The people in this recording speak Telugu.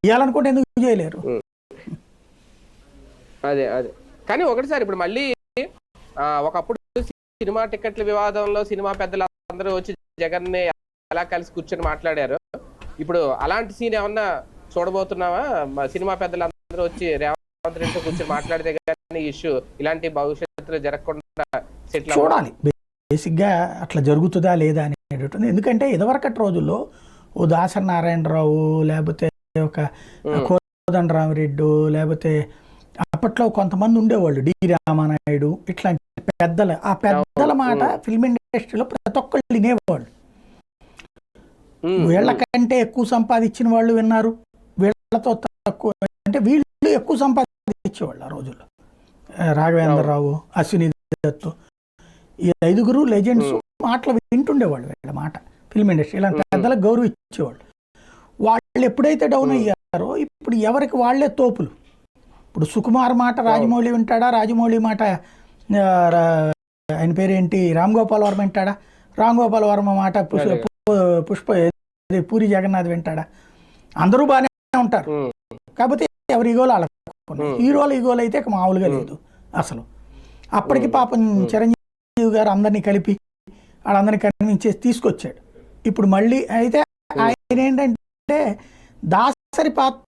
చేయాలనుకుంటే ఎందుకు చేయలేరు? అదే అదే కానీ ఒకటిసారి ఇప్పుడు మళ్ళీ ఒకప్పుడు సినిమా టికెట్ల వివాదంలో సినిమా పెద్దలు అందరూ వచ్చి జగన్ ని ఎలా కలిసి కూర్చొని మాట్లాడారు. ఇప్పుడు అలాంటి సీన్ ఏమన్నా చూడబోతున్నావా? సినిమా పెద్దలు అందరూ వచ్చి రేవంత్ రెడ్డితో కూర్చొని మాట్లాడితే కానీ ఇష్యూ ఇలాంటి భవిష్యత్తులో జరగకుండా సెటిల్ చూడాలి బేసిక్గా అట్లా జరుగుతుందా లేదా అనేటటువంటి. ఎందుకంటే ఇదివరకటి రోజుల్లో ఓ దాసరి నారాయణరావు లేకపోతే ఒక కోదండరామిరెడ్డి లేకపోతే అప్పట్లో కొంతమంది ఉండేవాళ్ళు, డి రామానాయుడు, ఇట్లాంటి పెద్దలు. ఆ పెద్దల మాట ఫిల్మ్ ఇండస్ట్రీలో ప్రతి ఒక్కళ్ళు వినేవాళ్ళు. వీళ్ళకంటే ఎక్కువ సంపాదించిన వాళ్ళు విన్నారు, వీళ్ళతో తక్కువ అంటే వీళ్ళు ఎక్కువ సంపాదించేవాళ్ళు ఆ రోజుల్లో. రాఘవేంద్రరావు, అశ్విని దత్, ఈ 5 లెజెండ్స్ మాటలు వింటుండేవాళ్ళు. వీళ్ళ మాట ఫిల్మ్ ఇండస్ట్రీ ఇలాంటి పెద్దలకు గౌరవం ఇచ్చేవాళ్ళు. వాళ్ళు ఎప్పుడైతే డౌన్ అయ్యారో ఇప్పుడు ఎవరికి వాళ్లే తోపులు. ఇప్పుడు సుకుమార్ మాట రాజమౌళి వింటాడా, రాజమౌళి మాట ఆయన పేరేంటి రామ్ గోపాల్ వర్మ వింటాడా, రామ్ గోపాల్ వర్మ మాట పుష్ప పూరి జగన్నాథ్ వింటాడా? అందరూ బాగానే ఉంటారు, కాకపోతే ఎవరి ఈగోలు వాళ్ళకున్నాయి. హీరోల ఈగోలు అయితే మామూలుగా లేదు అసలు. అప్పటికి పాపం చిరంజీవి గారు అందరినీ కలిపి వాళ్ళందరినీ కన్విన్స్ చేసి తీసుకొచ్చాడు. ఇప్పుడు మళ్ళీ అయితే ఆయన ఏంటంటే దాసరి పాత్ర